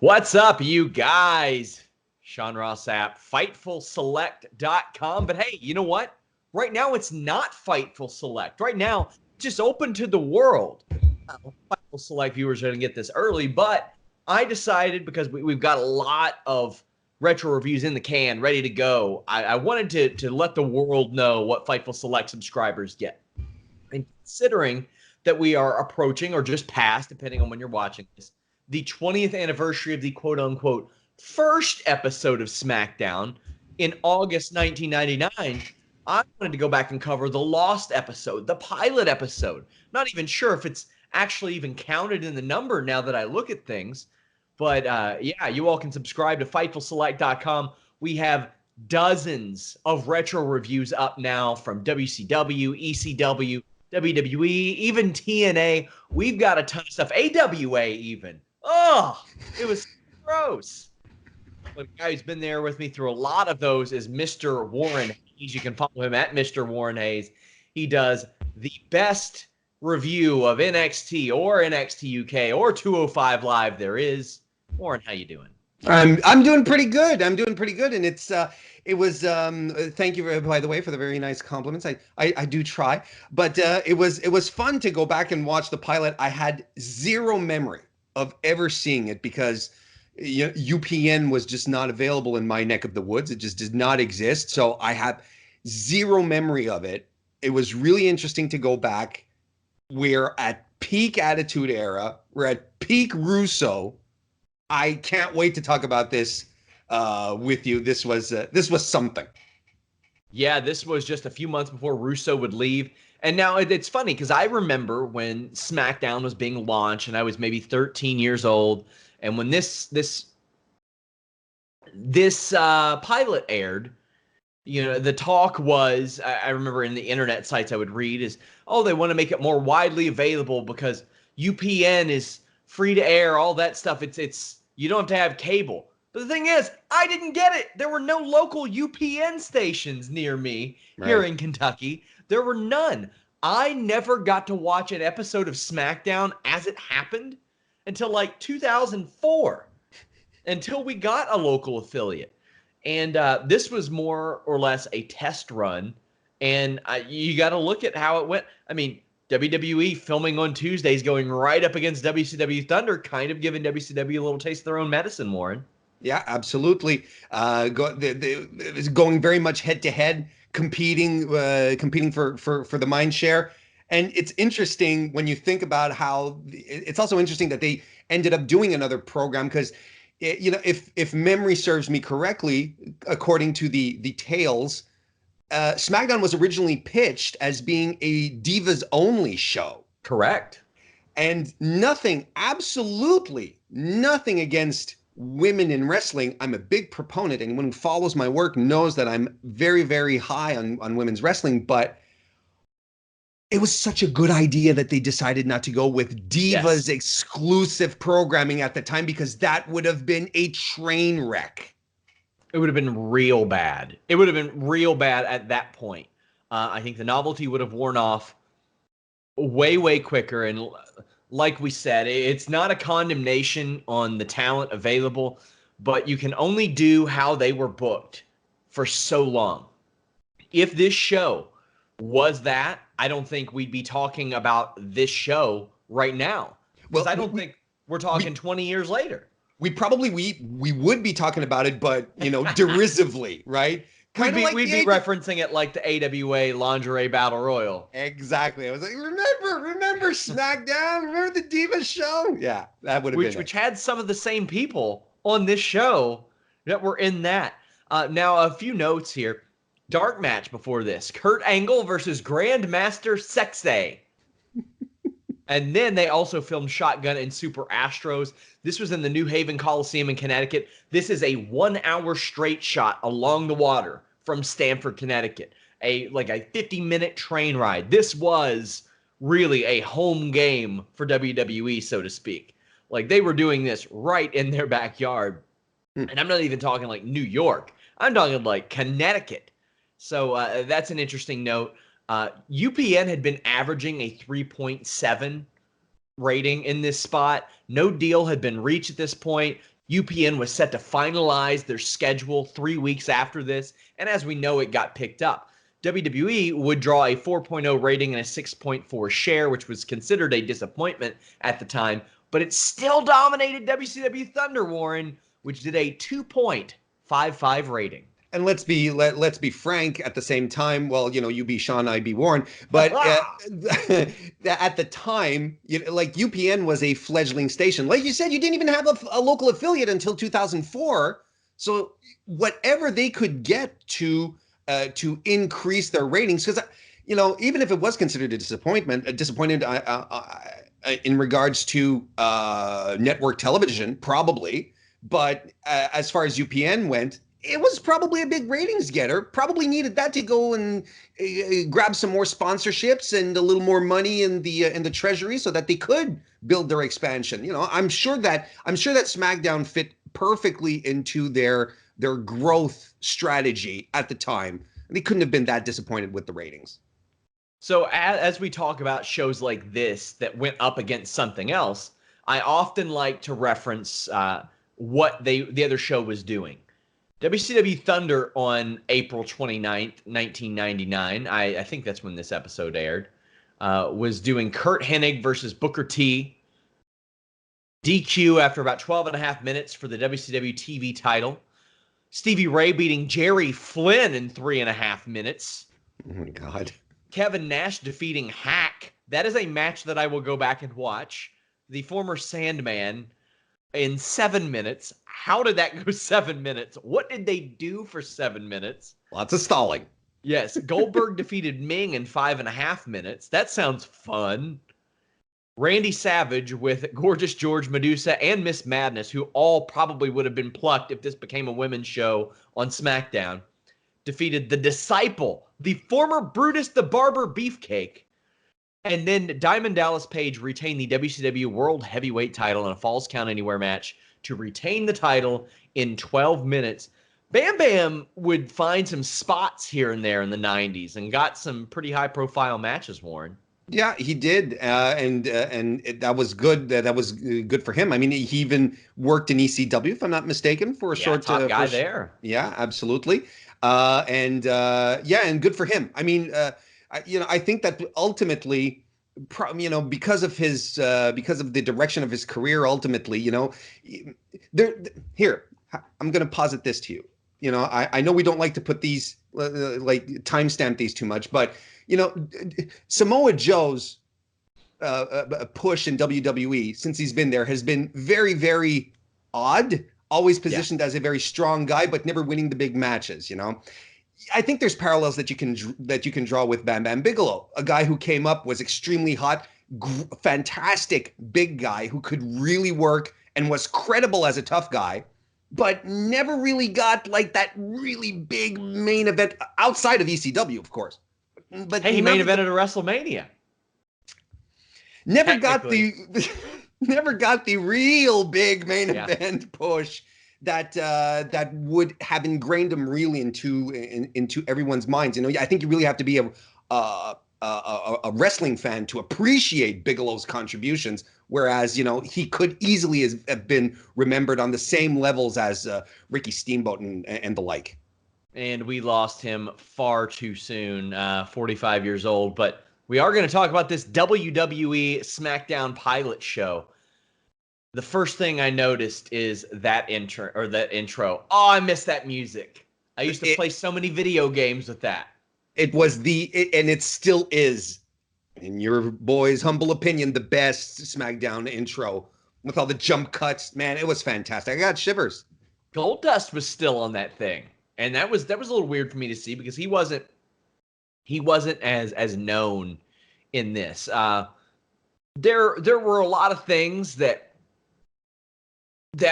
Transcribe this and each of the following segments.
What's up, you guys? Sean Ross Sapp, FightfulSelect.com. But hey, you know what? Right now, it's not Fightful Select. Right now, just open to the world. Fightful Select viewers are going to get this early, but I decided because we've got a lot of retro reviews in the can ready to go. I wanted to let the world know what Fightful Select subscribers get. And considering that we are approaching or just past, depending on when you're watching this, the 20th anniversary of the quote-unquote first episode of Smackdown in August 1999, I wanted to go back and cover the lost episode, the pilot episode. Not even sure if it's actually even counted in the number now that I look at things. But yeah, you all can subscribe to FightfulSelect.com. We have dozens of retro reviews up now from WCW, ECW, WWE, even TNA. We've got a ton of stuff. AWA even. Oh, it was gross. But the guy who's been there with me through a lot of those is Mr. Warren Hayes. You can follow him at Mr. Warren Hayes. He does the best review of NXT or NXT UK or 205 Live there is. Warren, how you doing? I'm doing pretty good. And it's it was thank you by the way for the very nice compliments. I do try, but it was fun to go back and watch the pilot. I had zero memory of ever seeing it because UPN was just not available in my neck of the woods. It just did not exist. So I have zero memory of it. It was really interesting to go back. We're at peak Attitude Era. We're at peak Russo. I can't wait to talk about this with you. This was something. Yeah, this was just a few months before Russo would leave. And now it's funny because I remember when SmackDown was being launched and I was maybe 13 years old. And when this pilot aired, the talk was, I remember in the internet sites I would read is, oh, they want to make it more widely available because UPN is free to air, all that stuff. It's you don't have to have cable. But the thing is, I didn't get it. There were no local UPN stations near me here in Kentucky. There were none. I never got to watch an episode of SmackDown as it happened until like 2004, until we got a local affiliate. And this was more or less a test run. And you got to look at how it went. I mean, WWE filming on Tuesdays going right up against WCW Thunder, kind of giving WCW a little taste of their own medicine, Warren. Yeah, absolutely. It's going very much head to head, competing for the mind share. And it's interesting when you think about how it's also interesting that they ended up doing another program because, if memory serves me correctly, according to the tales, SmackDown was originally pitched as being a Divas only show. Correct. And absolutely nothing against women in wrestling. I'm a big proponent. Anyone who follows my work knows that I'm very, very high on women's wrestling, but it was such a good idea that they decided not to go with Divas exclusive programming at the time because that would have been a train wreck. It would have been real bad. It would have been real bad at that point. I think the novelty would have worn off way, way quicker. And like we said, it's not a condemnation on the talent available, but you can only do how they were booked for so long. If this show was that, I don't think we'd be talking about this show right now. Because I don't think we're talking 20 years later. We would be talking about it, but derisively, right? We'd be referencing it like the AWA Lingerie Battle Royal. Exactly. I was like, remember SmackDown? Remember the Divas show? Yeah, that would have been which had some of the same people on this show that were in that. Now, a few notes here. Dark match before this. Kurt Angle versus Grandmaster Sexay. And then they also filmed Shotgun and Super Astros. This was in the New Haven Coliseum in Connecticut. This is a 1 hour straight shot along the water from Stamford, Connecticut. A 50-minute train ride. This was really a home game for WWE, so to speak. Like, they were doing this right in their backyard. And I'm not even talking like New York. I'm talking like Connecticut. So that's an interesting note. UPN had been averaging a 3.7 rating in this spot. No deal had been reached at this point. UPN was set to finalize their schedule 3 weeks after this, and as we know, it got picked up. WWE would draw a 4.0 rating and a 6.4 share, which was considered a disappointment at the time, but it still dominated WCW Thunder, Warren, which did a 2.55 rating. And let's be frank at the same time. Well, you be Sean, I be Warren. But at the time, like UPN was a fledgling station. Like you said, you didn't even have a local affiliate until 2004. So whatever they could get to increase their ratings, because even if it was considered a disappointment in regards to network television, probably. But as far as UPN went, it was probably a big ratings getter. Probably needed that to go and grab some more sponsorships and a little more money in the treasury so that they could build their expansion. I'm sure that SmackDown fit perfectly into their growth strategy at the time. They couldn't have been that disappointed with the ratings. So as we talk about shows like this that went up against something else, I often like to reference what the other show was doing. WCW Thunder on April 29th, 1999, I think that's when this episode aired, was doing Kurt Hennig versus Booker T. DQ after about 12 and a half minutes for the WCW TV title. Stevie Ray beating Jerry Flynn in 3.5 minutes. Oh, my God. Kevin Nash defeating Hack. That is a match that I will go back and watch. The former Sandman in 7 minutes. How did that go 7 minutes? What did they do for 7 minutes? Lots of stalling. Yes, Goldberg defeated Ming in 5.5 minutes. That sounds fun. Randy Savage with Gorgeous George Medusa and Miss Madness, who all probably would have been plucked if this became a women's show on SmackDown, defeated The Disciple, the former Brutus the Barber Beefcake. And then Diamond Dallas Page retained the WCW World Heavyweight title in a Falls Count Anywhere match to retain the title in 12 minutes. Bam Bam would find some spots here and there in the 90s and got some pretty high-profile matches, Warren. Yeah, he did, and that was good. That was good for him. I mean, he even worked in ECW, if I'm not mistaken, for a short top guy there. Yeah, absolutely. And good for him. I mean, I think that ultimately, because of the direction of his career, ultimately, I'm going to posit this to you. I know we don't like to put these like timestamp these too much, but Samoa Joe's push in WWE since he's been there has been very, very odd. Always positioned as a very strong guy, but never winning the big matches. I think there's parallels that you can draw with Bam Bam Bigelow, a guy who came up, was extremely hot, fantastic big guy who could really work and was credible as a tough guy, but never really got like that really big main event outside of ECW, of course. But hey, he main evented at WrestleMania. Never got the real big main event push that would have ingrained him really into everyone's minds. I think you really have to be a wrestling fan to appreciate Bigelow's contributions. Whereas he could easily have been remembered on the same levels as Ricky Steamboat and the like. And we lost him far too soon, 45 years old. But we are going to talk about this WWE Smackdown pilot show. The first thing I noticed is that intro. Oh, I miss that music. I used to play so many video games with that. It was and it still is, in your boy's humble opinion, the best SmackDown intro with all the jump cuts. Man, it was fantastic. I got shivers. Goldust was still on that thing. And that was a little weird for me to see because he wasn't as known in this. There were a lot of things that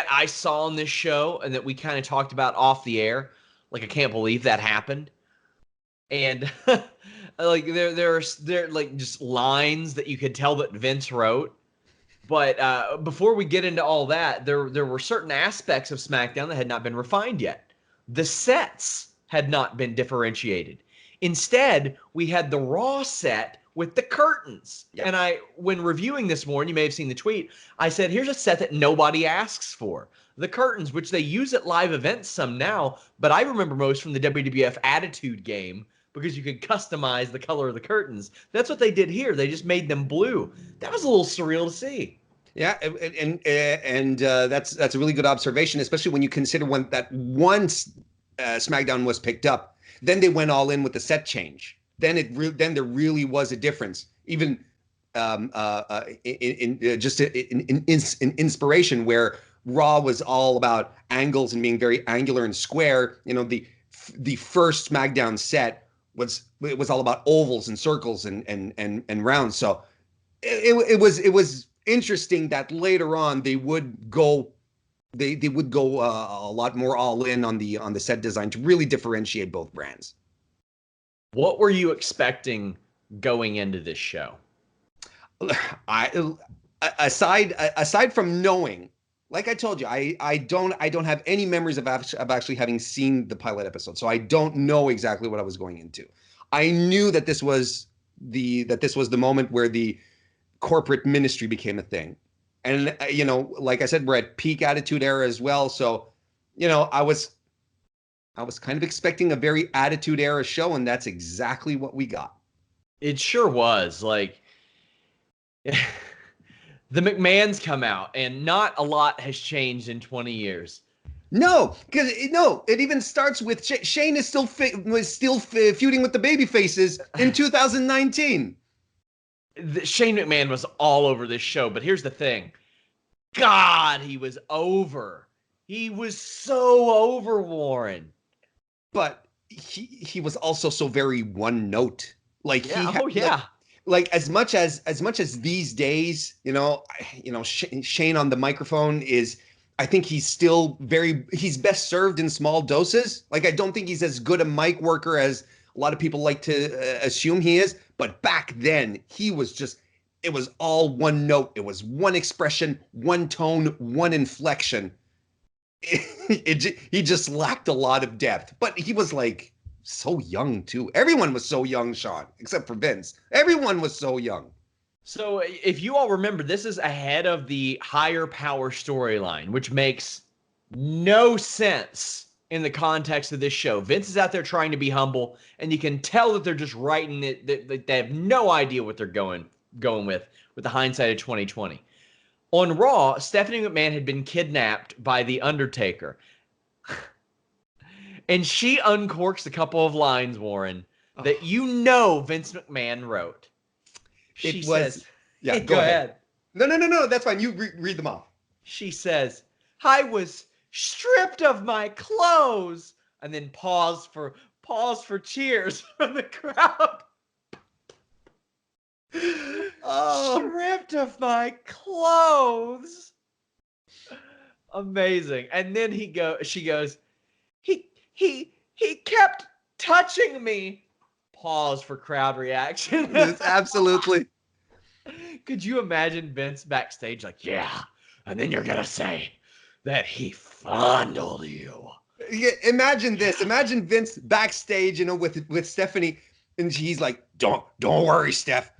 I saw on this show and that we kind of talked about off the air. Like, I can't believe that happened. And like there are like just lines that you could tell that Vince wrote. But before we get into all that, there were certain aspects of SmackDown that had not been refined yet. The sets had not been differentiated. Instead, we had the Raw set with the curtains. Yeah. And when reviewing this morning, you may have seen the tweet, I said, here's a set that nobody asks for. The curtains, which they use at live events some now, but I remember most from the WWF Attitude game because you could customize the color of the curtains. That's what they did here. They just made them blue. That was a little surreal to see. Yeah, and that's a really good observation, especially when you consider when that once SmackDown was picked up, then they went all in with the set change. Then then there really was a difference, even in inspiration, where Raw was all about angles and being very angular and square. You know, the first SmackDown set was all about ovals and circles and rounds. So it was interesting that later on they would go a lot more all in on the set design to really differentiate both brands. What were you expecting going into this show? Aside from knowing, like I told you, I don't have any memories of actually having seen the pilot episode, so I don't know exactly what I was going into. I knew that this was the moment where the corporate ministry became a thing. And, you know, like I said, we're at peak Attitude Era as well. So, you know, I was kind of expecting a very Attitude Era show, and that's exactly what we got. It sure was. Like, the McMahons come out, and not a lot has changed in 20 years. No, because it even starts with Shane is still feuding with the baby faces in 2019. Shane McMahon was all over this show, but here's the thing. God, he was over. He was so over, Warren. But he was also so very one note. Like yeah. Like as much as these days, you know, Shane on the microphone is, I think he's best served in small doses. Like I don't think he's as good a mic worker as a lot of people like to assume he is. But back then, it was all one note. It was one expression, one tone, one inflection. He just lacked a lot of depth. But he was like so young too. Everyone was so young, Sean, except for Vince. Everyone was so young. So if you all remember, this is ahead of the higher power storyline, which makes no sense in the context of this show. Vince is out there trying to be humble, and you can tell that they're just writing it. They have no idea what they're going with the hindsight of 2020. On Raw, Stephanie McMahon had been kidnapped by The Undertaker. And she uncorks a couple of lines, Warren, that Vince McMahon wrote. She says, yeah, go ahead. No, that's fine. You read them off. She says, I was stripped of my clothes, and then pause for cheers from the crowd. Stripped of my clothes. Amazing. And then she goes, he kept touching me. Pause for crowd reaction. Yes, absolutely. Could you imagine Vince backstage like, yeah, and then you're gonna say that he fondled you. Yeah, imagine this. Imagine Vince backstage, you know, with Stephanie, and she's like, "Don't worry, Steph.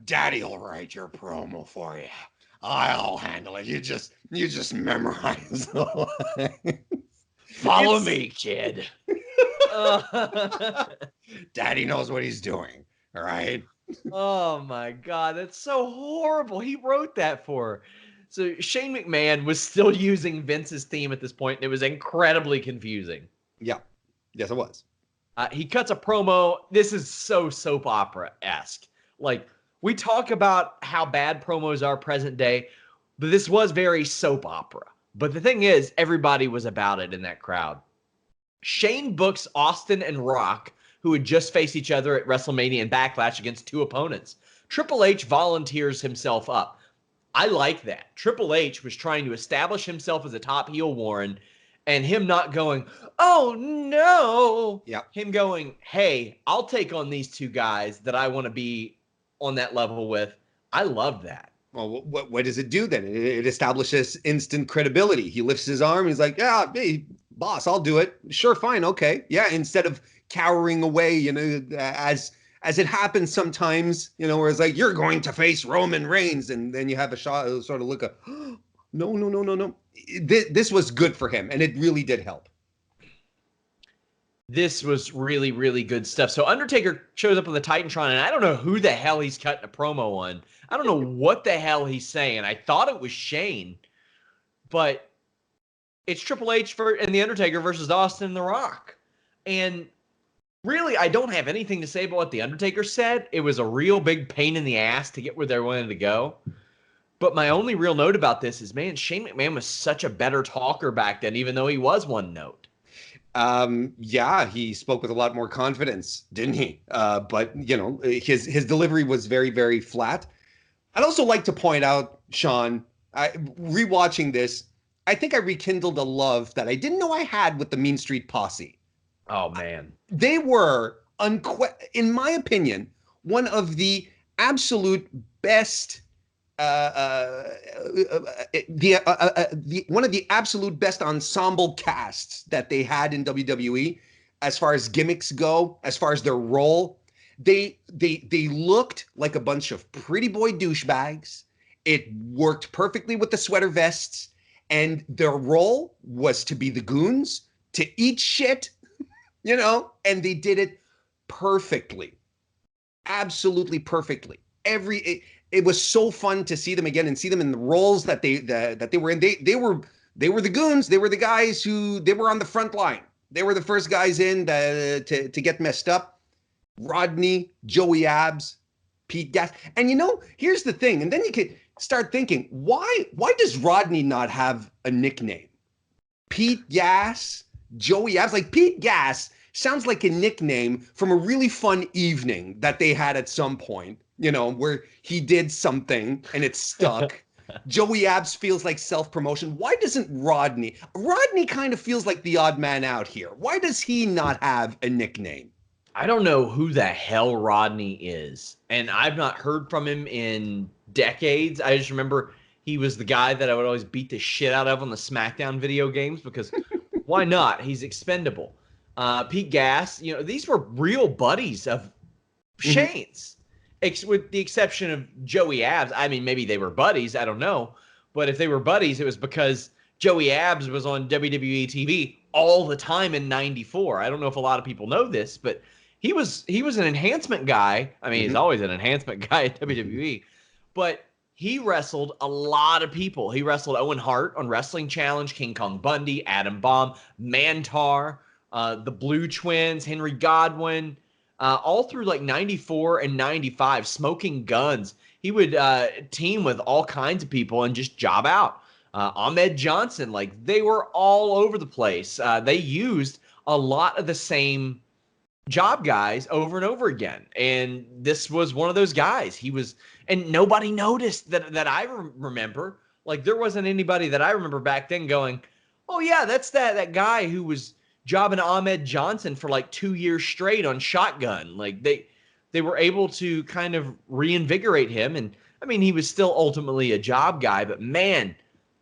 Daddy will write your promo for you. I'll handle it. You just memorize the lines. Follow me, kid." Daddy knows what he's doing. All right. Oh my God, that's so horrible. He wrote that for her. So Shane McMahon was still using Vince's theme at this point, and it was incredibly confusing. Yeah. Yes, it was. He cuts a promo. This is so soap opera-esque. Like, we talk about how bad promos are present day, but this was very soap opera. But the thing is, everybody was about it in that crowd. Shane books Austin and Rock, who had just faced each other at WrestleMania and Backlash against two opponents. Triple H volunteers himself up. I like that. Triple H was trying to establish himself as a top heel, Warren, and him not going, oh no. Yeah. Him going, hey, I'll take on these two guys that I want to be on that level with. I love that. Well, what does it do then? It establishes instant credibility. He lifts his arm. He's like, yeah, hey, boss, I'll do it. Sure, fine, okay. Yeah, instead of cowering away, you know, as as it happens sometimes, where it's like, you're going to face Roman Reigns, and then you have a shot, sort of look at, oh, no, no, no, no, no. This was good for him, and it really did help. This was really, really good stuff. So Undertaker shows up on the Titantron, and I don't know who the hell he's cutting a promo on. I don't know what the hell he's saying. I thought it was Shane, but it's Triple H and The Undertaker versus Austin and The Rock. And really, I don't have anything to say about what The Undertaker said. It was a real big pain in the ass to get where they wanted to go. But my only real note about this is, man, Shane McMahon was such a better talker back then, even though he was one note. Yeah, he spoke with a lot more confidence, didn't he? But his delivery was very, very flat. I'd also like to point out, Sean, rewatching this, I think I rekindled a love that I didn't know I had with the Mean Street Posse. Oh, man. They were, in my opinion, one of the absolute best one of the absolute best ensemble casts that they had in WWE, as far as gimmicks go, as far as their role. They looked like a bunch of pretty boy douchebags. It worked perfectly with the sweater vests, and their role was to be the goons, to eat shit, and they did it perfectly. Absolutely perfectly. It was so fun to see them again and see them in the roles that they were in. They were the goons. They were the guys they were on the front line. They were the first guys in to get messed up. Rodney, Joey Abs, Pete Gas. And here's the thing. And then you could start thinking, why does Rodney not have a nickname? Pete Gas, Joey Abs. Like, Pete Gas sounds like a nickname from a really fun evening that they had at some point, where he did something and it stuck. Joey Abs feels like self-promotion. Why doesn't Rodney kind of feels like the odd man out here? Why does he not have a nickname? I don't know who the hell Rodney is, and I've not heard from him in decades. I just remember he was the guy that I would always beat the shit out of on the SmackDown video games, because why not? He's expendable. Pete Gas, these were real buddies of Shane's, with the exception of Joey Abs. I mean, maybe they were buddies. I don't know. But if they were buddies, it was because Joey Abs was on WWE TV all the time in '94. I don't know if a lot of people know this, but he was an enhancement guy. I mean, he's always an enhancement guy at WWE, but he wrestled a lot of people. He wrestled Owen Hart on Wrestling Challenge, King Kong Bundy, Adam Bomb, Mantar, the Blue Twins, Henry Godwin, all through like 94 and 95, Smoking Guns. He would team with all kinds of people and just job out. Ahmed Johnson, like, they were all over the place. They used a lot of the same job guys over and over again. And this was one of those guys. He was, and nobody noticed that I remember. Like, there wasn't anybody that I remember back then going, oh yeah, that's that guy who was jobbing Ahmed Johnson for like 2 years straight on Shotgun. Like, they were able to kind of reinvigorate him. And I mean, he was still ultimately a job guy, but man,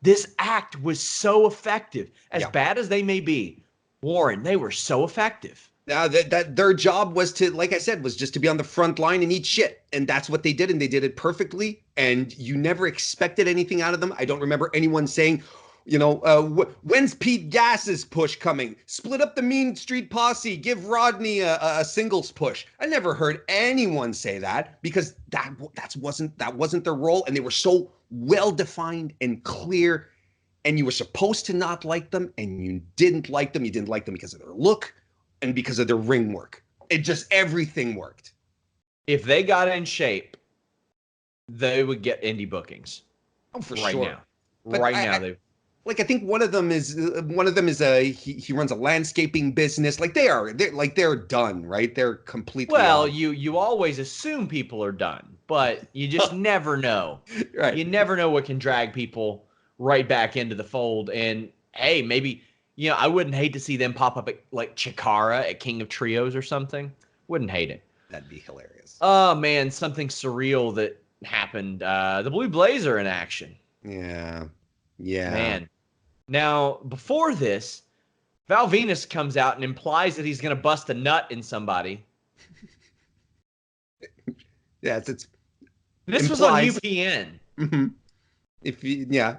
this act was so effective. As bad as they may be, Warren, they were so effective. That their job was to, like I said, was just to be on the front line and eat shit. And that's what they did. And they did it perfectly. And you never expected anything out of them. I don't remember anyone saying, when's Pete Gas's push coming? Split up the Mean Street Posse. Give Rodney a singles push. I never heard anyone say that, because that wasn't their role. And they were so well-defined and clear. And you were supposed to not like them. And you didn't like them. You didn't like them because of their look and because of their ring work. Everything worked. If they got in shape, they would get indie bookings. Oh, for right sure. Now. But right now, I think one of them is he runs a landscaping business. Like, they're done, right? They're completely well. out. You always assume people are done, but you just never know. Right. You never know what can drag people right back into the fold. And hey, maybe, I wouldn't hate to see them pop up at like Chikara at King of Trios or something. Wouldn't hate it. That'd be hilarious. Oh man, something surreal that happened. The Blue Blazer in action. Yeah. Man. Now, before this, Val Venus comes out and implies that he's going to bust a nut in somebody. Yes, it's This was on implies. UPN. Mm-hmm. If you, yeah,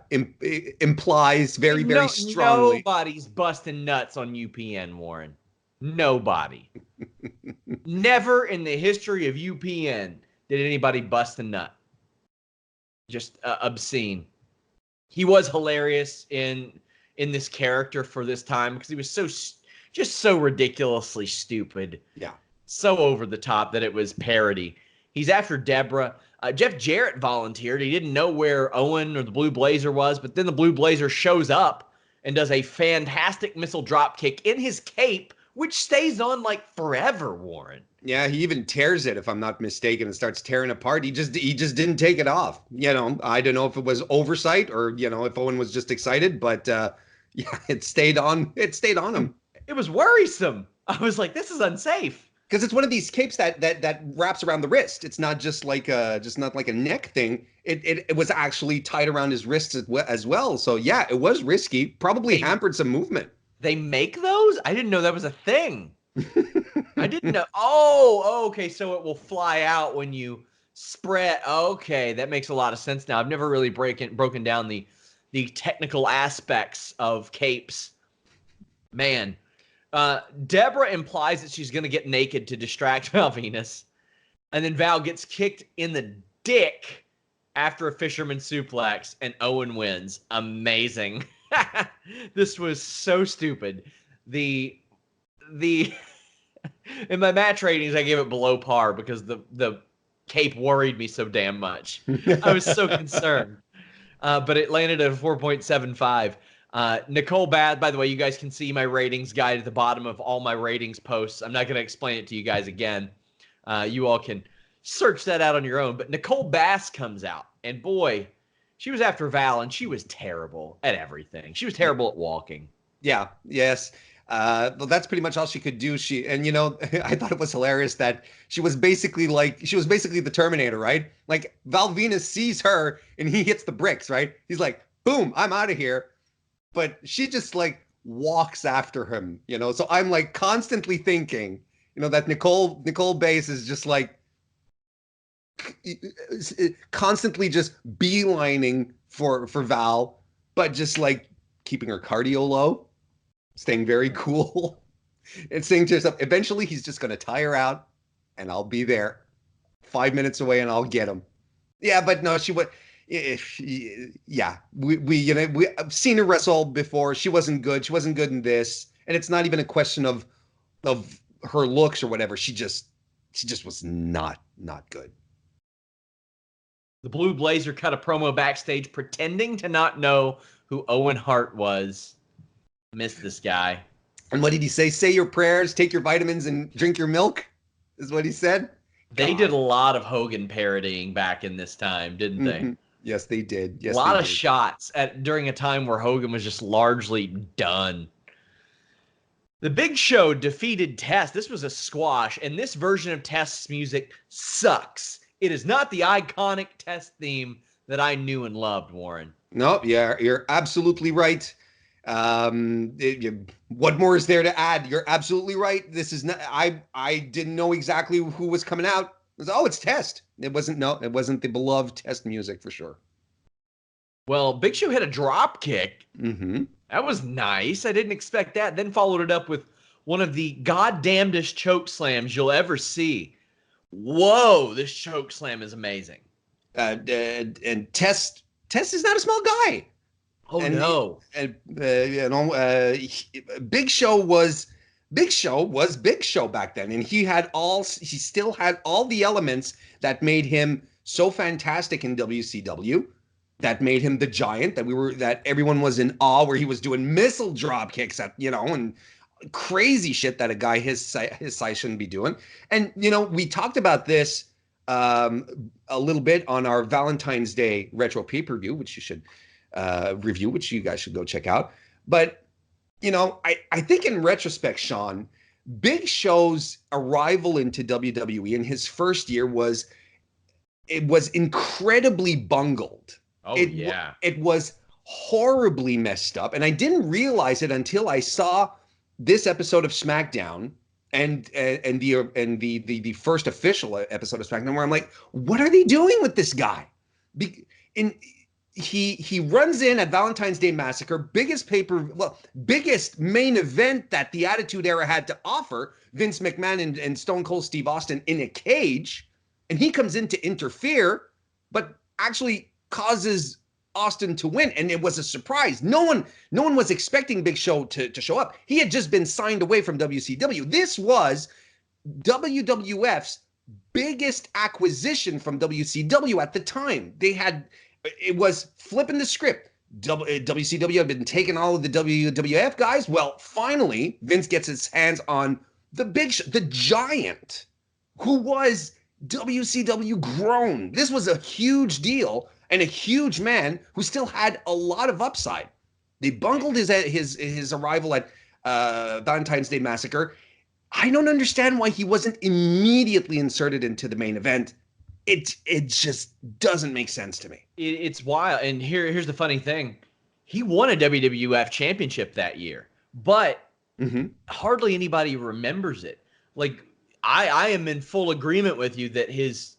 implies very, very strongly. Nobody's busting nuts on UPN, Warren. Nobody. Never in the history of UPN did anybody bust a nut. Just obscene. He was hilarious in this character for this time because he was so ridiculously stupid. Yeah. So over the top that it was parody. He's after Deborah. Jeff Jarrett volunteered. He didn't know where Owen or the Blue Blazer was, but then the Blue Blazer shows up and does a fantastic missile drop kick in his cape, which stays on like forever, Warren. Yeah, he even tears it, if I'm not mistaken, and starts tearing apart. He just didn't take it off. You know, I don't know if it was oversight or, you know, if Owen was just excited, but yeah, it stayed on him. It was worrisome. I was like, this is unsafe. Because it's one of these capes that wraps around the wrist. It's not just like a neck thing. It was actually tied around his wrists as well. So yeah, it was risky. Probably hampered some movement. They make those? I didn't know that was a thing. I didn't know. Oh, okay. So it will fly out when you spread. Okay, that makes a lot of sense now. I've never really broken down the technical aspects of capes. Man. Deborah implies that she's going to get naked to distract Val Venus. And then Val gets kicked in the dick after a fisherman suplex, and Owen wins. Amazing. This was so stupid. In my match ratings, I gave it below par because the cape worried me so damn much. I was so concerned. But it landed at a 4.75. Nicole Bath, by the way, you guys can see my ratings guide at the bottom of all my ratings posts. I'm not going to explain it to you guys again. You all can search that out on your own. But Nicole Bass comes out, and boy, she was after Val, and she was terrible at everything. She was terrible at walking. Yeah, yes. Well, that's pretty much all she could do. And you know, I thought it was hilarious that she was basically the Terminator, right? Like Val Venus sees her and he hits the bricks, right? He's like, boom, I'm out of here. But she just like walks after him, you know? So I'm like constantly thinking, you know, that Nicole Bass is just like constantly just beelining for Val, but just like keeping her cardio low, staying very cool, and saying to herself, eventually he's just going to tire out and I'll be there 5 minutes away and I'll get him. Yeah, but no, she would. Yeah, I've seen her wrestle before. She wasn't good. She wasn't good in this, and it's not even a question of her looks or whatever. She just was not good. The Blue Blazer cut a promo backstage pretending to not know who Owen Hart was. Missed this guy. And what did he say? Say your prayers, take your vitamins, and drink your milk, is what he said. They did a lot of Hogan parodying back in this time, didn't they? Mm-hmm. Yes, they did. Yes, a lot of shots during a time where Hogan was just largely done. The Big Show defeated Test. This was a squash, and this version of Test's music sucks. It is not the iconic Test theme that I knew and loved, Warren. No, yeah, you're absolutely right. What more is there to add? You're absolutely right. This is not. I didn't know exactly who was coming out. It was, it's Test. It wasn't the beloved Test music for sure. Well, Big Show hit a drop kick. Mm-hmm. That was nice. I didn't expect that. Then followed it up with one of the goddamnedest choke slams you'll ever see. Whoa, this choke slam is amazing. And Test is not a small guy. Oh, no. Big Show was Big Show back then. And he still had all the elements that made him so fantastic in WCW, that made him the giant that everyone was in awe, where he was doing missile drop kicks and crazy shit that a guy his size shouldn't be doing. And, we talked about this a little bit on our Valentine's Day retro pay-per-view, which you should review, which you guys should go check out. But, I think in retrospect, Sean, Big Show's arrival into WWE in his first year was incredibly bungled. Oh, yeah. It was horribly messed up. And I didn't realize it until I saw this episode of SmackDown and the first official episode of SmackDown, where I'm like, what are they doing with this guy? In he runs in at Valentine's Day Massacre, biggest main event that the Attitude Era had to offer. Vince McMahon and Stone Cold Steve Austin in a cage, and he comes in to interfere, but actually causes Austin to win, and it was a surprise. No one was expecting Big Show to show up. He had just been signed away from WCW. This was WWF's biggest acquisition from WCW at the time. It was flipping the script. WCW had been taking all of the WWF guys. Well, finally, Vince gets his hands on the Big Show, the Giant, who was WCW grown. This was a huge deal, and a huge man who still had a lot of upside. They bungled his arrival at Valentine's Day Massacre. I don't understand why he wasn't immediately inserted into the main event. It just doesn't make sense to me. It's wild. And here's the funny thing. He won a WWF championship that year, but hardly anybody remembers it. Like, I am in full agreement with you that his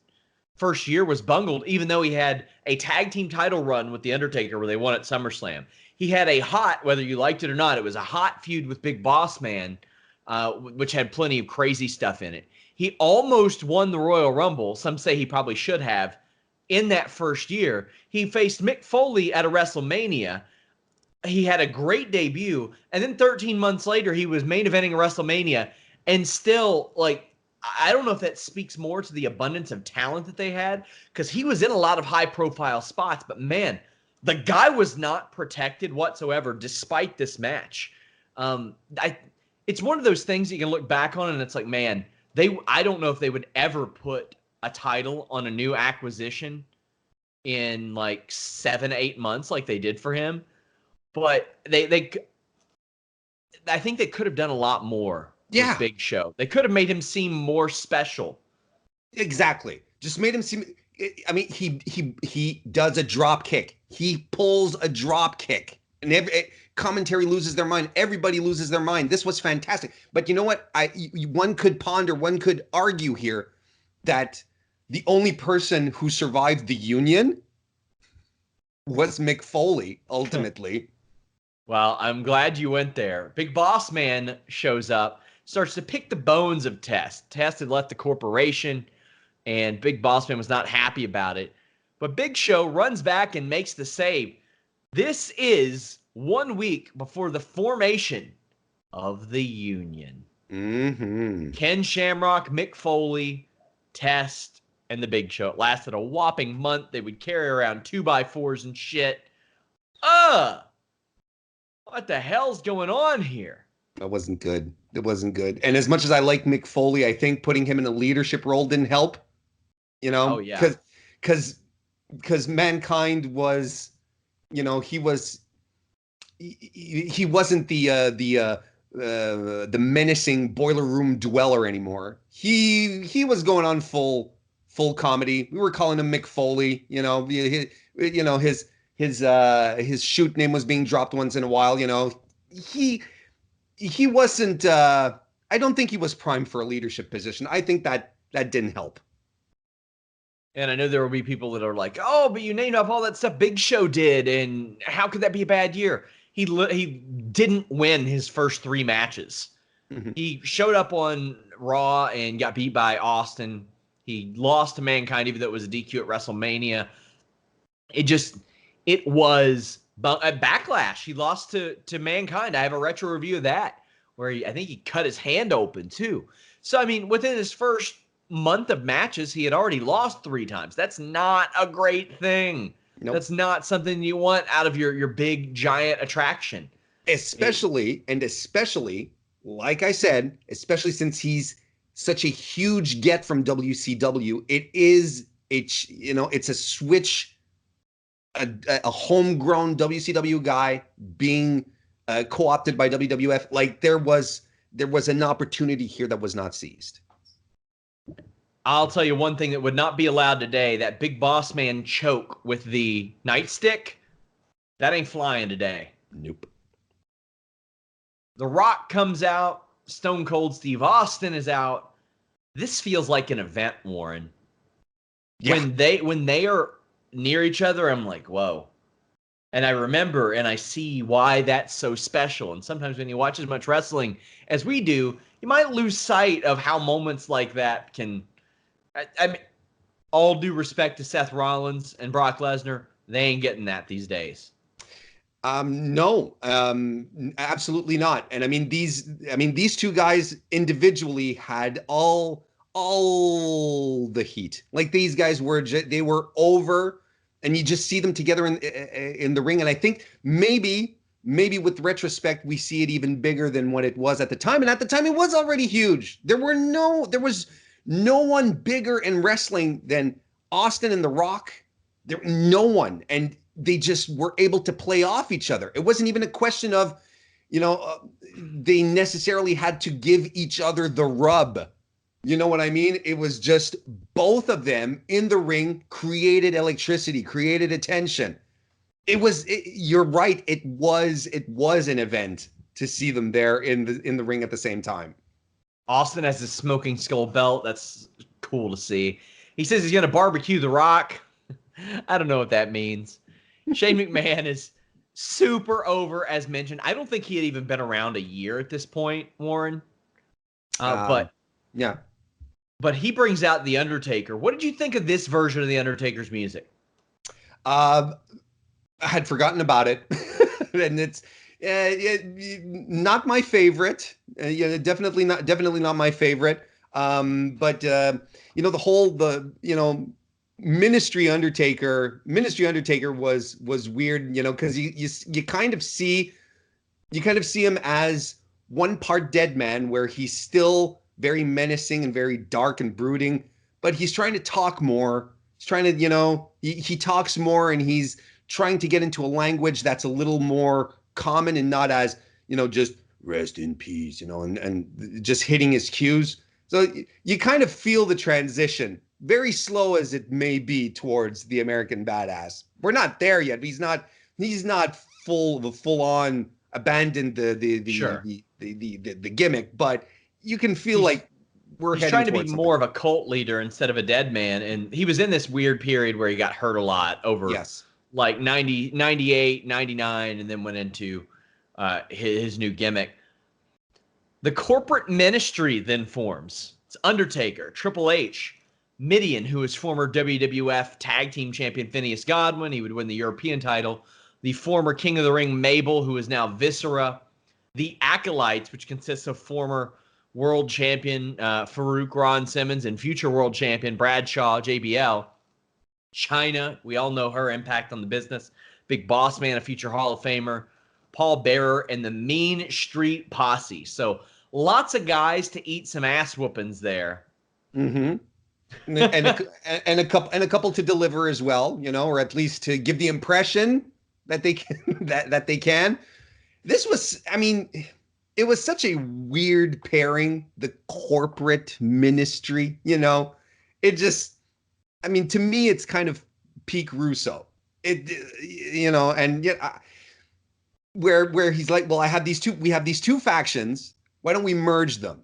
first year was bungled, even though he had a tag team title run with The Undertaker where they won at SummerSlam. He had a hot, whether you liked it or not, it was a hot feud with Big Boss Man, which had plenty of crazy stuff in it. He almost won the Royal Rumble. Some say he probably should have. In that first year, he faced Mick Foley at a WrestleMania. He had a great debut. And then 13 months later, he was main eventing a WrestleMania. And still, like, I don't know if that speaks more to the abundance of talent that they had, because he was in a lot of high-profile spots. But, man, the guy was not protected whatsoever despite this match. It's one of those things that you can look back on, and it's like, man, I don't know if they would ever put a title on a new acquisition in like 7-8 months like they did for him. But I think they could have done a lot more with Big Show. They could have made him seem more special. Exactly. Just made him seem, I mean, he does a drop kick. He pulls a drop kick. And commentary loses their mind. Everybody loses their mind. This was fantastic. But you know what? One could argue here that the only person who survived the Union was Mick Foley, ultimately. Well, I'm glad you went there. Big Boss Man shows up, starts to pick the bones of Test. Test had left the corporation, and Big Boss Man was not happy about it. But Big Show runs back and makes the save. This is 1 week before the formation of the Union. Ken Shamrock, Mick Foley, Test, and the Big Show. It lasted a whopping month. They would carry around 2x4s and shit. What the hell's going on here? That wasn't good. It wasn't good. And as much as I like Mick Foley, I think putting him in a leadership role didn't help. You know? Oh, yeah. Because Mankind was, you know, he wasn't the menacing boiler room dweller anymore. He was going on full comedy. We were calling him Mick Foley. You know, his shoot name was being dropped once in a while. You know, he wasn't. I don't think he was primed for a leadership position. I think that didn't help. And I know there will be people that are like, "Oh, but you named off all that stuff Big Show did, and how could that be a bad year?" He didn't win his first 3 matches. He showed up on Raw and got beat by Austin. He lost to Mankind, even though it was a DQ at WrestleMania. It was a Backlash. He lost to Mankind. I have a retro review of that where I think he cut his hand open too. So, I mean, within his first month of matches, he had already lost 3 times. That's not a great thing. Nope. That's not something you want out of your big giant attraction. Especially, like I said, especially since he's such a huge get from WCW, it's a switch, a homegrown WCW guy being co-opted by WWF. Like there was an opportunity here that was not seized. I'll tell you one thing that would not be allowed today, that Big Boss Man choke with the nightstick, that ain't flying today. Nope. The Rock comes out, Stone Cold Steve Austin is out. This feels like an event, Warren. Yeah. When they are near each other, I'm like, whoa. And I remember and I see why that's so special. And sometimes when you watch as much wrestling as we do, you might lose sight of how moments like that can. I mean, all due respect to Seth Rollins and Brock Lesnar, they ain't getting that these days. No, absolutely not. And I mean these two guys individually had all the heat. Like these guys they were over, and you just see them together in the ring. And I think maybe with retrospect we see it even bigger than what it was at the time. And at the time it was already huge. There was no one bigger in wrestling than Austin and The Rock. No one. And they just were able to play off each other. It wasn't even a question of, they necessarily had to give each other the rub. You know what I mean? It was just both of them in the ring created electricity, created attention. You're right. It was an event to see them there in the ring at the same time. Austin has his smoking skull belt. That's cool to see. He says he's going to barbecue The Rock. I don't know what that means. Shane McMahon is super over, as mentioned. I don't think he had even been around a year at this point, Warren. But he brings out The Undertaker. What did you think of this version of The Undertaker's music? I had forgotten about it, and it's not my favorite. Definitely not my favorite. But the whole Ministry Undertaker was weird, because you kind of see him as one part dead man, where he's still very menacing and very dark and brooding, but he's trying to talk more. He's trying to, he talks more, and he's trying to get into a language that's a little more common and not as, just rest in peace, and just hitting his cues. So you kind of feel the transition, very slow as it may be, towards the American Badass. We're not there yet. He's not full on abandoned the gimmick, but you can feel like he's trying to be more of a cult leader instead of a dead man. And he was in this weird period where he got hurt a lot over like 90, 98, 99, and then went into his new gimmick. The corporate ministry then forms. It's Undertaker, Triple H, Mideon, who is former WWF Tag Team Champion Phineas Godwin. He would win the European title. The former King of the Ring, Mabel, who is now Viscera. The Acolytes, which consists of former World Champion Farouk Ron Simmons and future World Champion Bradshaw, JBL. Chyna, we all know her impact on the business. Big Boss Man, a future Hall of Famer. Paul Bearer, and the Mean Street Posse. So lots of guys to eat some ass whoopings there. Mm-hmm. and a couple to deliver as well, or at least to give the impression that they can. that they can. This was, it was such a weird pairing. The corporate ministry, it just. To me, it's kind of peak Russo. And yet, where he's like, well, we have these two factions. Why don't we merge them?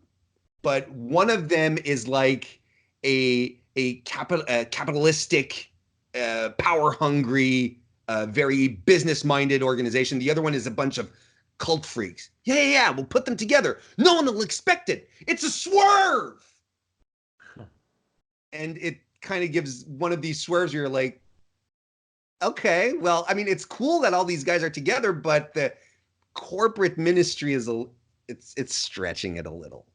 But one of them is like a capitalistic, power hungry, very business minded organization. The other one is a bunch of cult freaks. Yeah. We'll put them together. No one will expect it. It's a swerve. And it kind of gives one of these swerves where you're like, okay, well, it's cool that all these guys are together, but the corporate ministry is it's stretching it a little.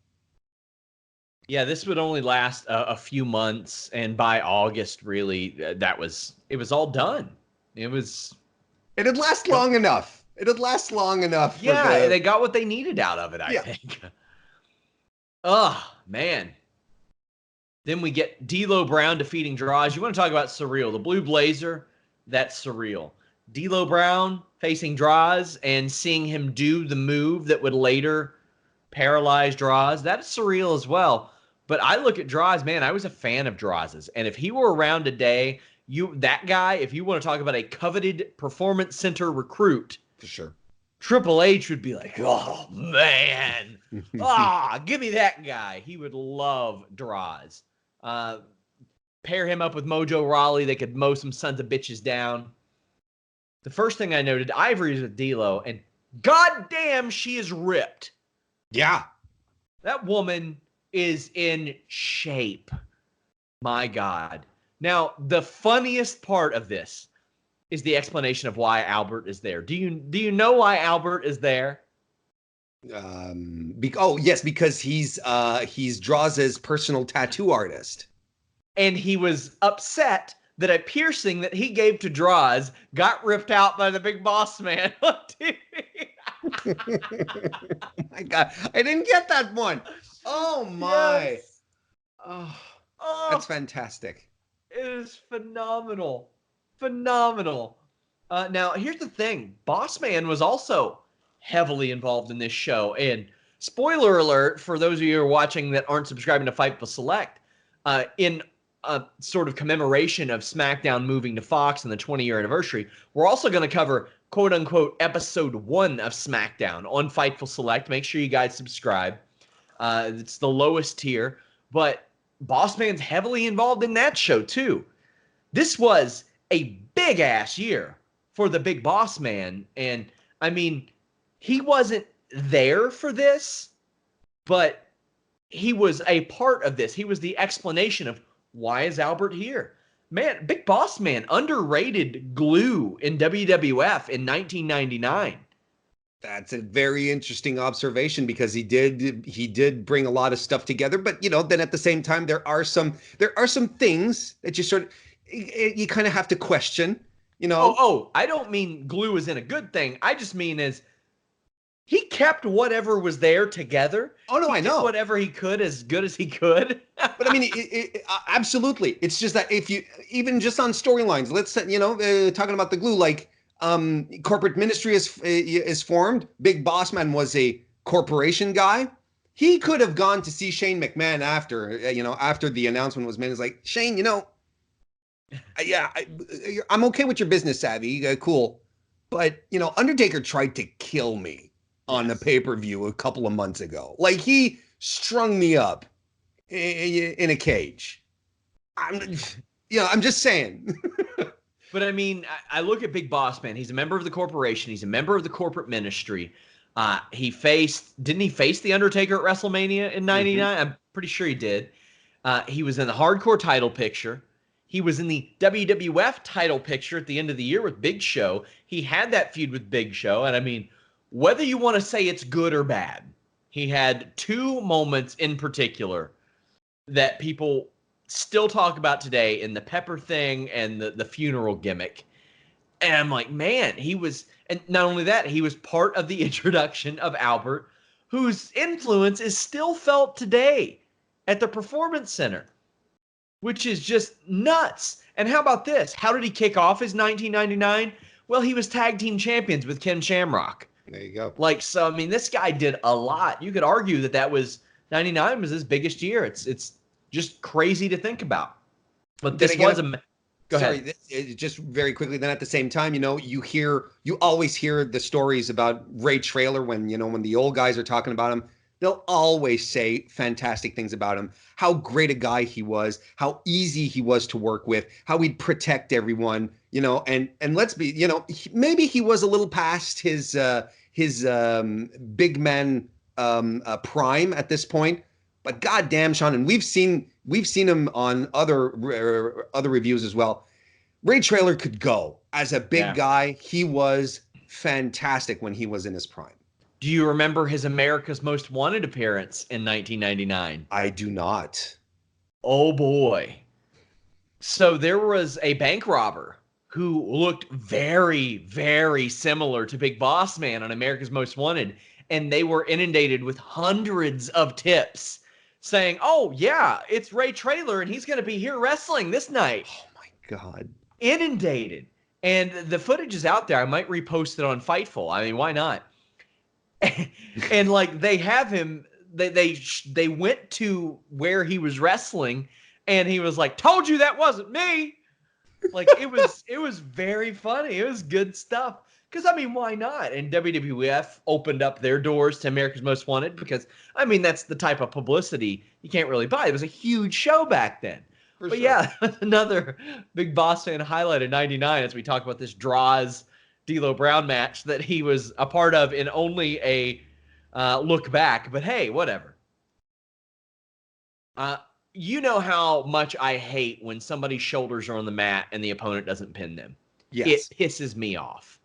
Yeah, this would only last a few months, and by August, really, it was all done. It'd last long enough. It'd last long enough. Yeah, they got what they needed out of it, I think. Oh, man. Then we get D'Lo Brown defeating Droz. You want to talk about surreal. The Blue Blazer, that's surreal. D'Lo Brown facing Droz and seeing him do the move that would later paralyze Droz, that's surreal as well. But I look at Droz, man, I was a fan of Droz's. And if he were around today, that guy, if you want to talk about a coveted performance center recruit. For sure. Triple H would be like, oh, man. Give me that guy. He would love Droz. Pair him up with Mojo Rawley. They could mow some sons of bitches down. The first thing I noted, Ivory's with D'Lo, and goddamn, she is ripped. Yeah. That woman is in shape. My God. Now, the funniest part of this is the explanation of why Albert is there. Do you know why Albert is there? Yes, because he's Draws's personal tattoo artist. And he was upset that a piercing that he gave to Droz got ripped out by the big boss man on TV. Oh my God. I didn't get that one. Oh my. Yes. Oh, Oh, that's fantastic. it is phenomenal. Phenomenal. Now, here's the thing. Boss Man was also heavily involved in this show. And spoiler alert for those of you who are watching that aren't subscribing to Fightful Select, in a sort of commemoration of SmackDown moving to Fox and the 20-year anniversary, we're also going to cover quote-unquote episode 1 of SmackDown on Fightful Select. Make sure you guys subscribe. It's the lowest tier, but Boss Man's heavily involved in that show too. This was a big-ass year for the Big Boss Man, and I mean, he wasn't there for this, but he was a part of this. He was the explanation of why is Albert here? Man, Big Boss Man, underrated glue in WWF in 1999. That's a very interesting observation because he did bring a lot of stuff together, but then at the same time there are some things that you kind of have to question, Oh, I don't mean glue is in a good thing. I just mean is he kept whatever was there together. Oh no, I know. Whatever he could as good as he could. But I mean, absolutely. It's just that if you even just on storylines, let's say, talking about the glue, like corporate ministry is formed. Big Boss Man was a corporation guy. He could have gone to see Shane McMahon after the announcement was made. It's like, Shane, yeah, I'm okay with your business savvy, cool, but Undertaker tried to kill me on the pay-per-view a couple of months ago. Like, he strung me up in a cage. I'm just saying. But I mean, I look at Big Boss Man. He's a member of the corporation. He's a member of the corporate ministry. Didn't he face the Undertaker at WrestleMania in '99? Mm-hmm. I'm pretty sure he did. He was in the Hardcore title picture. He was in the WWF title picture at the end of the year with Big Show. He had that feud with Big Show. And I mean, whether you want to say it's good or bad, he had two moments in particular that people still talk about today in the Pepper thing and the funeral gimmick. And I'm like, man, and not only that, he was part of the introduction of Albert, whose influence is still felt today at the Performance Center, which is just nuts. And how about this? How did he kick off his 1999? Well, he was tag team champions with Ken Shamrock. There you go. So, I mean, this guy did a lot. You could argue that was 99 was his biggest year. It's just crazy to think about. But this was go ahead. Just very quickly. Then at the same time, you always hear the stories about Ray Traylor when the old guys are talking about him. They'll always say fantastic things about him, how great a guy he was, how easy he was to work with, how he'd protect everyone, and let's be, maybe he was a little past his big man prime at this point, but goddamn, Sean, and we've seen him on other reviews as well. Ray Traylor could go as a big guy. He was fantastic when he was in his prime. Do you remember his America's Most Wanted appearance in 1999? I do not. Oh, boy. So there was a bank robber who looked very, very similar to Big Boss Man on America's Most Wanted, and they were inundated with hundreds of tips saying, oh, yeah, it's Ray Traylor, and he's going to be here wrestling this night. Oh, my God. Inundated. And the footage is out there. I might repost it on Fightful. I mean, why not? And like they have him, they went to where he was wrestling, and he was like, "Told you that wasn't me." Like it was very funny. It was good stuff Because, I mean, why not? And WWF opened up their doors to America's Most Wanted because, I mean, that's the type of publicity you can't really buy. It was a huge show back then. For But sure. yeah, another big Boss fan highlight in '99 as we talk about this Draws D'Lo Brown match that he was a part of in only a look back. But hey, whatever. You know how much I hate when somebody's shoulders are on the mat and the opponent doesn't pin them. Yes. It pisses me off.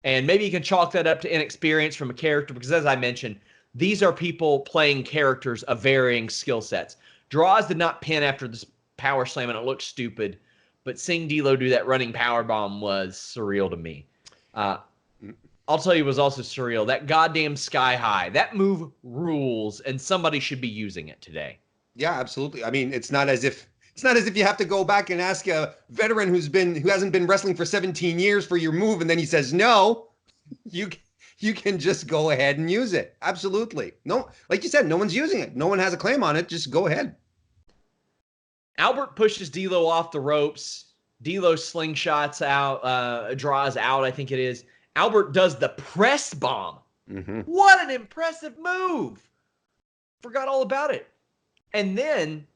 And maybe you can chalk that up to inexperience from a character because, as I mentioned, these are people playing characters of varying skill sets. Draws did not pin after this power slam, and it looked stupid. But seeing D'Lo do that running power bomb was surreal to me. I'll tell you, it was also surreal. That goddamn sky high. That move rules, and somebody should be using it today. Yeah, absolutely. I mean, it's not as if you have to go back and ask a veteran who hasn't been wrestling for 17 years for your move, and then he says no. You can just go ahead and use it. Absolutely. No, like you said, no one's using it. No one has a claim on it. Just go ahead. Albert pushes D'Lo off the ropes. D'Lo slingshots out, draws out, I think it is. Albert does the press bomb. Mm-hmm. What an impressive move. Forgot all about it. And then,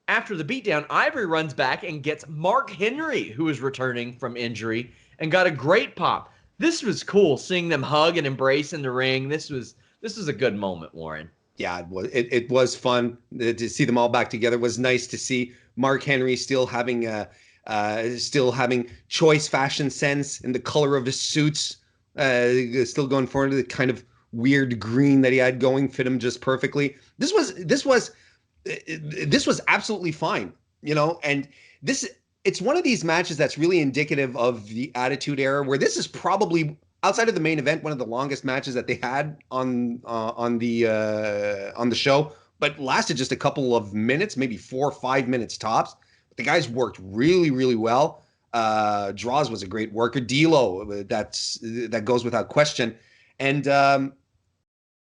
after the beatdown, Ivory runs back and gets Mark Henry, who is returning from injury, and got a great pop. This was cool, seeing them hug and embrace in the ring. This was a good moment, Warren. Yeah, it was fun to see them all back together. It was nice to see Mark Henry still having choice fashion sense in the color of his suits, still going forward. The kind of weird green that he had going fit him just perfectly. This was absolutely fine, and it's one of these matches that's really indicative of the Attitude Era, where this is probably, outside of the main event, one of the longest matches that they had on the show, but lasted just a couple of minutes, maybe 4 or 5 minutes tops. But the guys worked really, really well. Draws was a great worker. D'Lo, that goes without question. And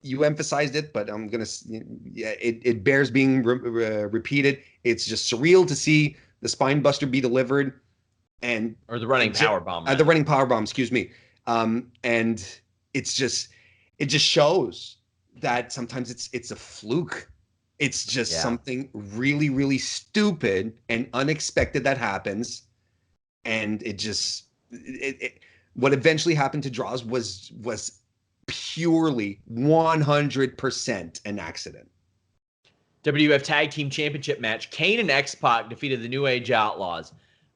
you emphasized it, but it bears being repeated. It's just surreal to see the spine buster be delivered, or the running power bomb. The running power bomb, excuse me. And it just shows that sometimes it's a fluke. It's just something really, really stupid and unexpected that happens. And what eventually happened to Draws was purely 100% an accident. WWF Tag Team Championship match. Kane and X-Pac defeated the New Age Outlaws.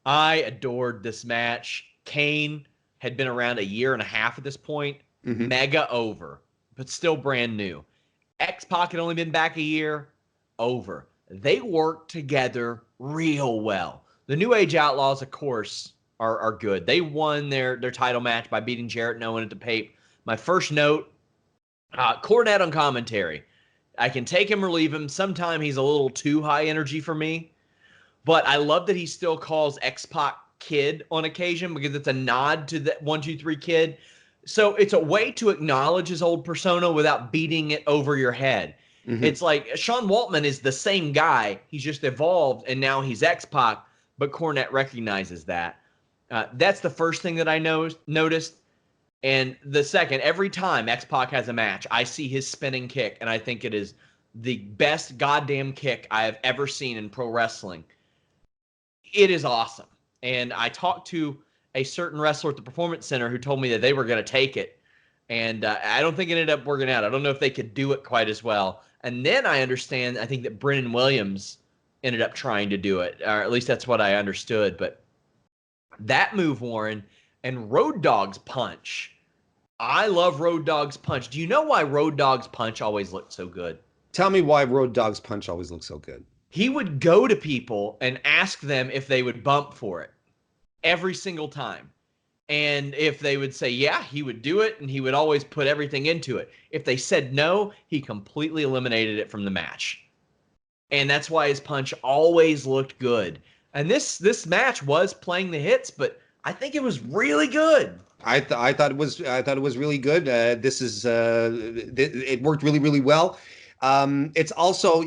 I adored this match. Kane had been around a year and a half at this point. Mm-hmm. Mega over, but still brand new. X-Pac had only been back a year. Over. They worked together real well. The New Age Outlaws, of course, are good. They won their title match by beating Jarrett and Owen at the Pape. My first note, Cornette on commentary. I can take him or leave him. Sometimes he's a little too high energy for me. But I love that he still calls X-Pac Kid on occasion because it's a nod to the 1, 2, 3 Kid. So it's a way to acknowledge his old persona without beating it over your head. Mm-hmm. It's like Sean Waltman is the same guy. He's just evolved, and now he's X-Pac, but Cornette recognizes that. That's the first thing that I noticed. And the second, every time X-Pac has a match, I see his spinning kick, and I think it is the best goddamn kick I have ever seen in pro wrestling. It is awesome. And I talked to a certain wrestler at the Performance Center who told me that they were going to take it. And I don't think it ended up working out. I don't know if they could do it quite as well. And then I think that Brennan Williams ended up trying to do it, or at least that's what I understood. But that move, Warren, and Road Dogg's punch. I love Road Dogg's punch. Do you know why Road Dogg's punch always looked so good? Tell me why Road Dogg's punch always looked so good. He would go to people and ask them if they would bump for it every single time. And if they would say, yeah, he would do it, and he would always put everything into it. If they said no, he completely eliminated it from the match. And that's why his punch always looked good. And this match was playing the hits, but I think it was really good. I thought it was really good. It worked really, really well. It's also,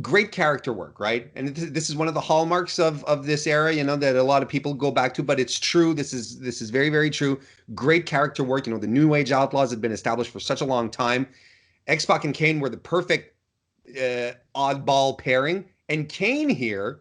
great character work, right? And this is one of the hallmarks of this era, that a lot of people go back to, but it's true. This is very, very true. Great character work. The New Age Outlaws had been established for such a long time. X-Pac and Kane were the perfect oddball pairing, and Kane here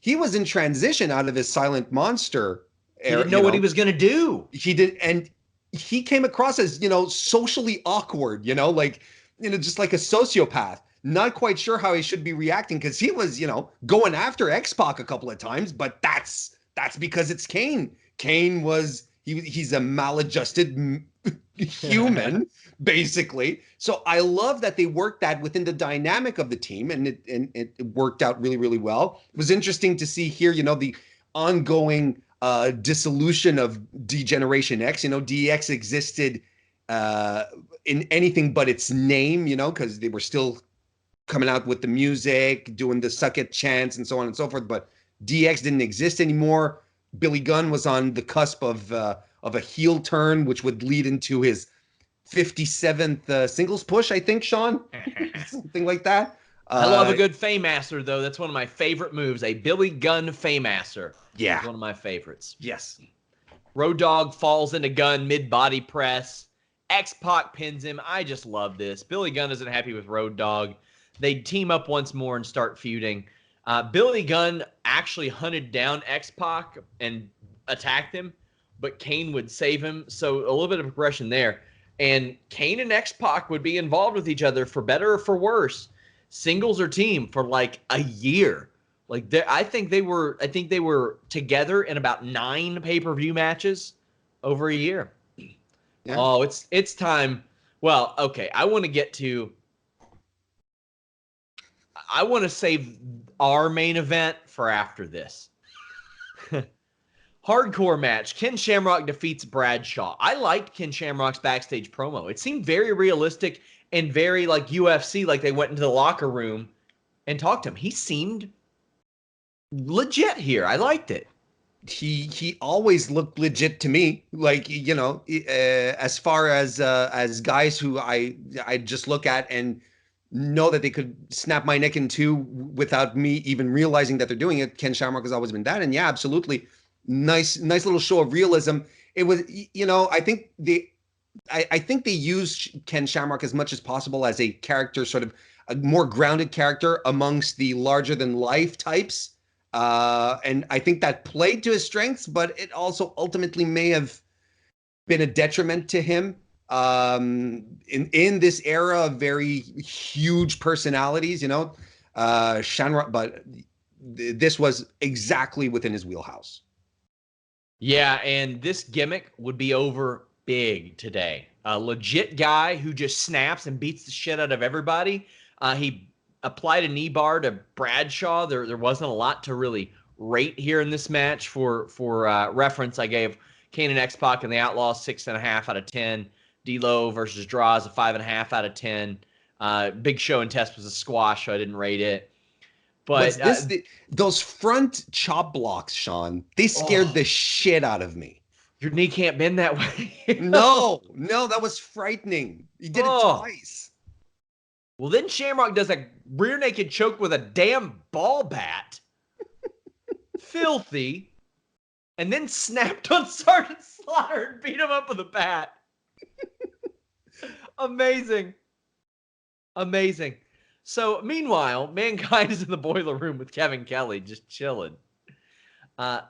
he was in transition out of his Silent Monster He era. didn't know what he was going to do. He did, and he came across as socially awkward, just like a sociopath, not quite sure how he should be reacting, because he was going after X-Pac a couple of times, but that's because it's Kane. Kane was he's a maladjusted human basically. So I love that they worked that within the dynamic of the team, and it worked out really, really well. It was interesting to see here, the ongoing dissolution of D-Generation X. DX existed in anything but its name, because they were still coming out with the music, doing the suck it chants and so on and so forth, but DX didn't exist anymore. Billy Gunn was on the cusp of a heel turn, which would lead into his 57th singles push, I think, Sean. Something like that. I love a good Faymaster, though. That's one of my favorite moves. A Billy Gunn Faymaster. Yeah. It's one of my favorites. Yes. Road Dogg falls into Gunn mid-body press. X-Pac pins him. I just love this. Billy Gunn isn't happy with Road Dogg. They team up once more and start feuding. Billy Gunn actually hunted down X-Pac and attacked him, but Kane would save him. So a little bit of progression there. And Kane and X-Pac would be involved with each other for better or for worse, singles or team, for like a year. Like I think they were together in about 9 pay-per-view matches over a year. Yeah. Oh, it's time. Well, okay, I want to save our main event for after this. Hardcore match. Ken Shamrock defeats Bradshaw. I liked Ken Shamrock's backstage promo. It seemed very realistic and very like UFC, like they went into the locker room and talked to him. He seemed legit here. I liked it. He always looked legit to me. Like, as far as guys who I just look at and know that they could snap my neck in two without me even realizing that they're doing it, Ken Shamrock has always been that. And yeah, absolutely. Nice little show of realism. It was, I think they used Ken Shamrock as much as possible as a character, sort of a more grounded character amongst the larger than life types. And I think that played to his strengths, but it also ultimately may have been a detriment to him. In this era of very huge personalities, Shamrock, but this was exactly within his wheelhouse. Yeah, and this gimmick would be over big today. A legit guy who just snaps and beats the shit out of everybody. He applied a knee bar to Bradshaw. There wasn't a lot to really rate here in this match. For reference, I gave Kane and X-Pac and the Outlaws 6.5 out of 10. D'Lo versus Draws a 5.5 out of 10. Big Show and Test was a squash, so I didn't rate it. But those front chop blocks, Sean, they scared the shit out of me. Your knee can't bend that way. No, that was frightening. He did it twice. Well, then Shamrock does a rear naked choke with a damn ball bat. Filthy. And then snapped on Sergeant Slaughter and beat him up with a bat. Amazing. So, meanwhile, Mankind is in the boiler room with Kevin Kelly, just chilling.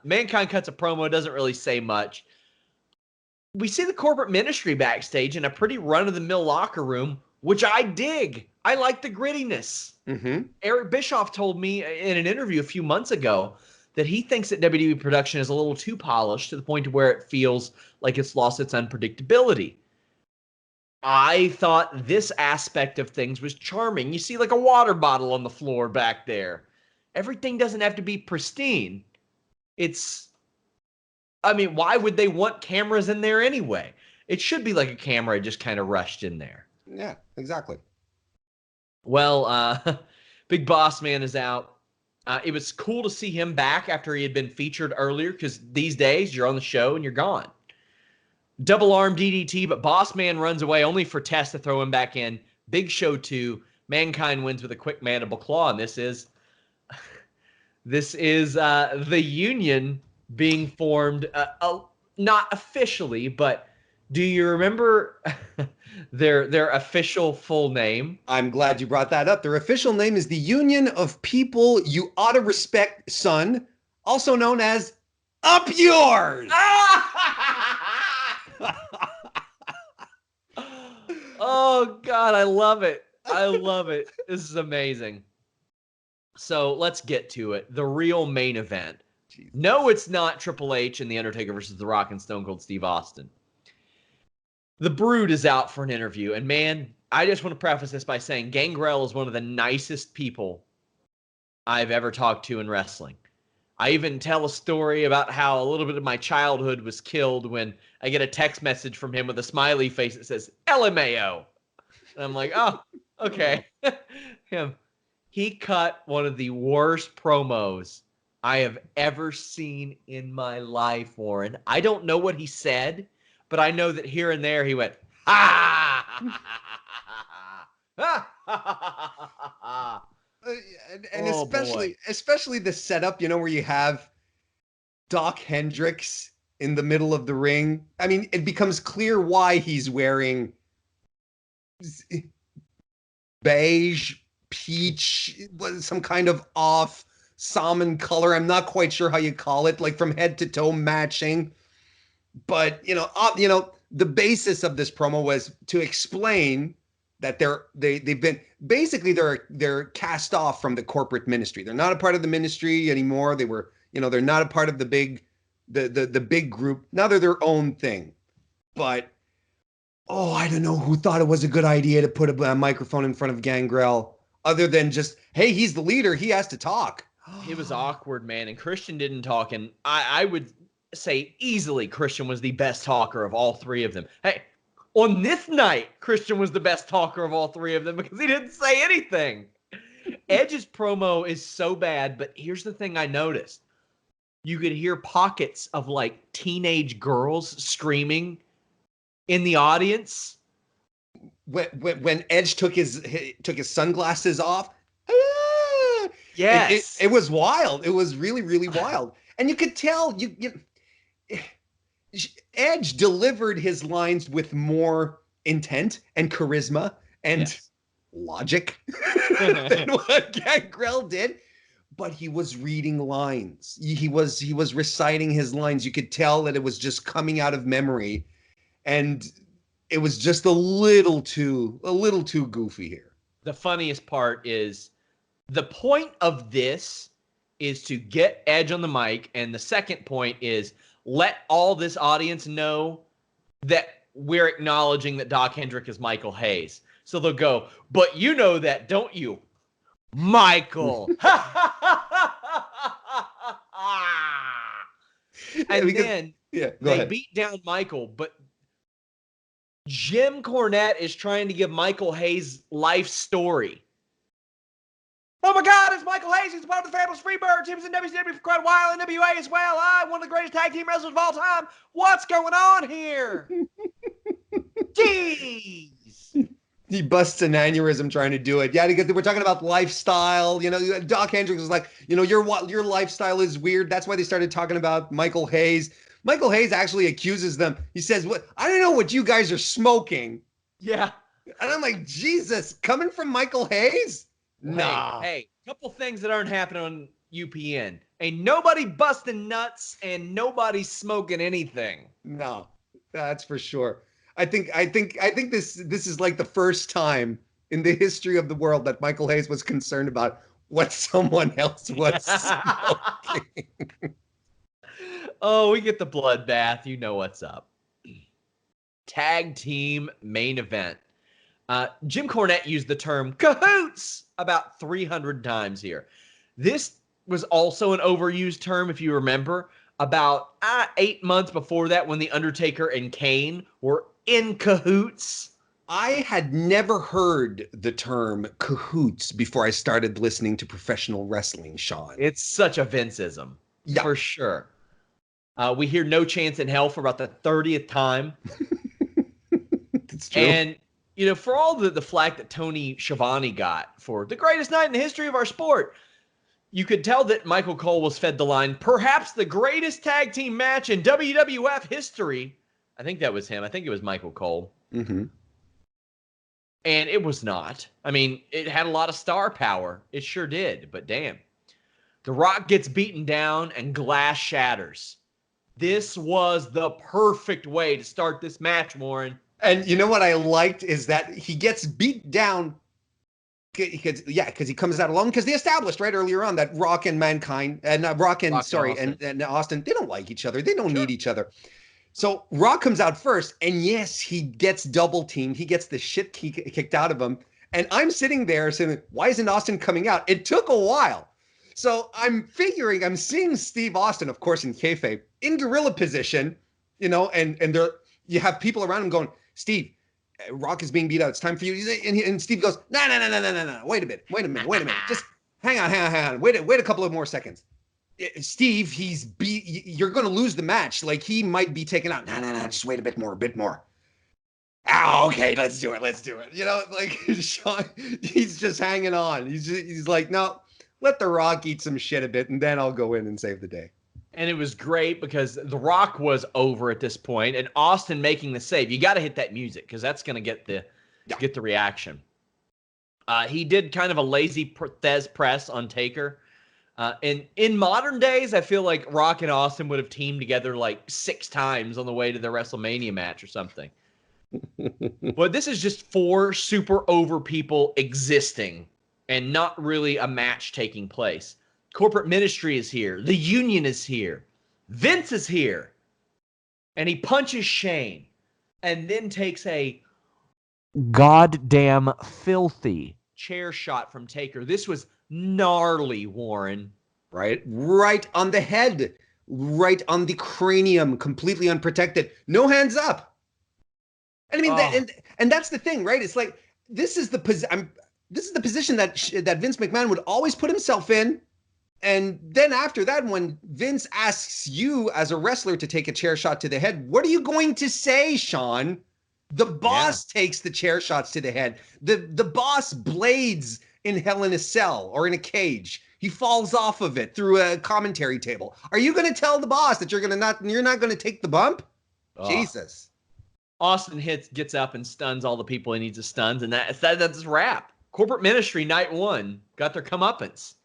Mankind cuts a promo, doesn't really say much. We see the corporate ministry backstage in a pretty run-of-the-mill locker room, which I dig. I like the grittiness. Mm-hmm. Eric Bischoff told me in an interview a few months ago that he thinks that WWE production is a little too polished to the point where it feels like it's lost its unpredictability. I thought this aspect of things was charming. You see like a water bottle on the floor back there. Everything doesn't have to be pristine. Why would they want cameras in there anyway? It should be like a camera just kind of rushed in there. Yeah, exactly. Well, Big Boss Man is out. It was cool to see him back after he had been featured earlier, because these days you're on the show and you're gone. Double arm DDT, but Boss Man runs away only for Test to throw him back in. Big Show 2, Mankind wins with a quick mandible claw, and this is the Union being formed, not officially, but do you remember their official full name? I'm glad you brought that up. Their official name is the Union of People You Oughta Respect, Son, also known as Up Yours. Oh, God, I love it. I love it. This is amazing. So let's get to it. The real main event. Jesus. No, it's not Triple H and The Undertaker versus The Rock and Stone Cold Steve Austin. The Brood is out for an interview. And man, I just want to preface this by saying Gangrel is one of the nicest people I've ever talked to in wrestling. I even tell a story about how a little bit of my childhood was killed when I get a text message from him with a smiley face that says LMAO. And I'm like, oh, okay. Him. He cut one of the worst promos I have ever seen in my life, Warren. I don't know what he said, but I know that here and there he went, ha! And especially the setup, where you have Doc Hendricks in the middle of the ring. I mean, it becomes clear why he's wearing beige, peach, some kind of off salmon color. I'm not quite sure how you call it, like from head to toe matching. But, the basis of this promo was to explain that they're cast off from the corporate ministry. They're not a part of the ministry anymore. They were, they're not a part of the big group. Now they're their own thing. But, I don't know who thought it was a good idea to put a microphone in front of Gangrel, other than just, hey, he's the leader. He has to talk. It was awkward, man. And Christian didn't talk. And I would say easily Christian was the best talker of all three of them. Hey, on this night, Christian was the best talker of all three of them because he didn't say anything. Edge's promo is so bad, but here's the thing I noticed. You could hear pockets of like teenage girls screaming in the audience. When Edge took his sunglasses off, yes, it was wild. It was really, really wild, and you could tell Edge delivered his lines with more intent and charisma and logic than what Gangrel did. But he was reading lines. He was reciting his lines. You could tell that it was just coming out of memory, and it was just a little too goofy here. The funniest part is the point of this is to get Edge on the mic, and the second point is let all this audience know that we're acknowledging that Doc Hendrick is Michael Hayes. So they'll go, but you know that, don't you, Michael? And then they beat down Michael, but Jim Cornette is trying to give Michael Hayes' life story. Oh my God, it's Michael Hayes. He's part of the Fabulous Freebirds. He was in WCW for quite a while, NWA as well. One of the greatest tag team wrestlers of all time. What's going on here? Jeez. He busts an aneurysm trying to do it. Yeah, we're talking about lifestyle. Doc Hendricks was like, your lifestyle is weird. That's why they started talking about Michael Hayes. Michael Hayes actually accuses them. He says, "What? I don't know what you guys are smoking." Yeah. And I'm like, Jesus, coming from Michael Hayes? Nah. Hey, couple things that aren't happening on UPN. Ain't nobody busting nuts and nobody smoking anything. No, that's for sure. I think this is like the first time in the history of the world that Michael Hayes was concerned about what someone else was smoking. Oh, we get the bloodbath. You know what's up. Tag team main event. Jim Cornette used the term cahoots about 300 times here. This was also an overused term, if you remember. About 8 months before that, when The Undertaker and Kane were in cahoots. I had never heard the term cahoots before I started listening to professional wrestling, Sean. It's such a Vinceism, for sure. We hear No Chance in Hell for about the 30th time. It's true. And You know, for all the flack that Tony Schiavone got for the greatest night in the history of our sport, you could tell that Michael Cole was fed the line, perhaps the greatest tag team match in WWF history. I think that was him. I think it was Michael Cole. Mm-hmm. And it was not. I mean, it had a lot of star power. It sure did, but damn. The Rock gets beaten down and glass shatters. This was the perfect way to start this match, Warren. And you know what I liked is that he gets beat down because he comes out alone, because they established right earlier on that Rock and Mankind and Austin, they don't like each other. They don't need each other. So Rock comes out first, and yes, he gets double teamed. He gets the shit kicked out of him. And I'm sitting there saying, why isn't Austin coming out? It took a while. So I'm seeing Steve Austin, of course, in kayfabe, in gorilla position, you know, and you have people around him going, Steve, Rock is being beat out. It's time for you. And Steve goes, no. Wait a minute. Just hang on. Wait a couple of more seconds. Steve, you're going to lose the match. Like, he might be taken out. No. Just wait a bit more. Oh, okay, let's do it. You know, like, Sean, he's just hanging on. He's like, no, let The Rock eat some shit a bit, and then I'll go in and save the day. And it was great because The Rock was over at this point, and Austin making the save. You got to hit that music because that's going to get the reaction. He did kind of a lazy Thez press on Taker. And in modern days, I feel like Rock and Austin would have teamed together like 6 times on the way to the WrestleMania match or something. But this is just 4 super over people existing and not really a match taking place. Corporate ministry is here. The union is here. Vince is here. And he punches Shane and then takes a goddamn filthy chair shot from Taker. This was gnarly, Warren. Right on the head. Right on the cranium. Completely unprotected. No hands up. And I mean, and that's the thing, right? It's like, this is the position that Vince McMahon would always put himself in. And then after that, when Vince asks you as a wrestler to take a chair shot to the head, what are you going to say, Sean? The boss takes the chair shots to the head. The boss blades in Hell in a Cell or in a cage. He falls off of it through a commentary table. Are you going to tell the boss that you're not going to take the bump? Jesus. Austin gets up and stuns all the people he needs to stun, and that's a wrap. Corporate ministry night 1 got their comeuppance.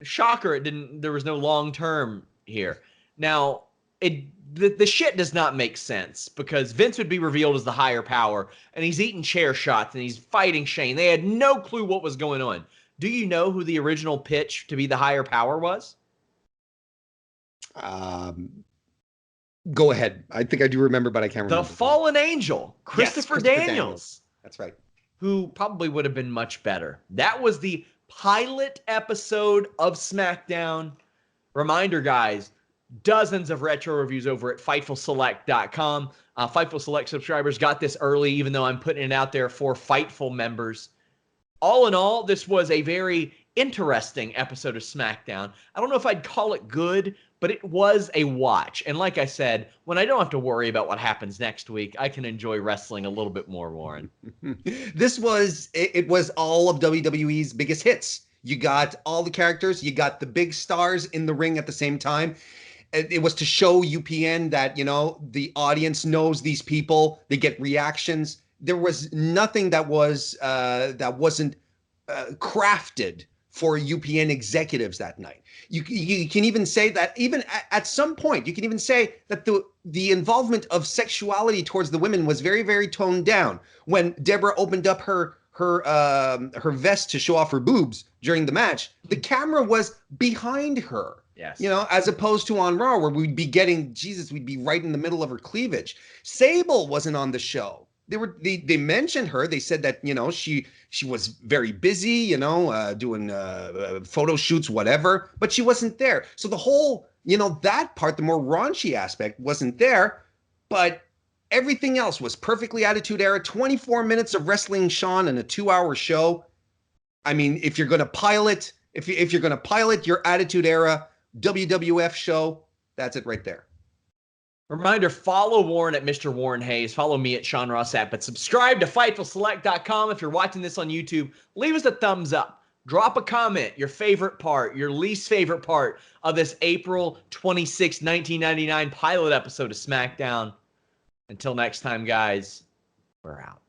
Shocker, there was no long term here. Now, the shit does not make sense because Vince would be revealed as the higher power, and he's eating chair shots and he's fighting Shane. They had no clue what was going on. Do you know who the original pitch to be the higher power was? Go ahead. I think I do remember, but I can't remember. The fallen angel, Christopher Daniels. That's right. Who probably would have been much better. That was the pilot episode of SmackDown. Reminder, guys, dozens of retro reviews over at FightfulSelect.com. Fightful Select subscribers got this early, even though I'm putting it out there for Fightful members. All in all, this was a very interesting episode of SmackDown. I don't know if I'd call it good, but it was a watch. And like I said, when I don't have to worry about what happens next week, I can enjoy wrestling a little bit more, Warren. It was all of WWE's biggest hits. You got all the characters, you got the big stars in the ring at the same time. It was to show UPN that, you know, the audience knows these people, they get reactions. There was nothing that wasn't crafted for UPN executives that night. You can even say that even at some point, you can even say that the involvement of sexuality towards the women was very, very toned down. When Deborah opened up her vest to show off her boobs during the match, the camera was behind her. Yes. You know, as opposed to on Raw, where we'd be right in the middle of her cleavage. Sable wasn't on the show. They mentioned her. They said that, you know, she was very busy, you know, doing photo shoots, whatever, but she wasn't there. So the whole, you know, that part, the more raunchy aspect wasn't there, but everything else was perfectly Attitude Era. 24 minutes of wrestling, Sean, and a 2-hour show. I mean, if you're going to pilot, if you're going to pilot your Attitude Era WWF show, that's it right there. Reminder, follow Warren at Mr. Warren Hayes. Follow me at Sean Ross Sapp. But subscribe to FightfulSelect.com. If you're watching this on YouTube, leave us a thumbs up. Drop a comment, your favorite part, your least favorite part of this April 26, 1999 pilot episode of SmackDown. Until next time, guys, we're out.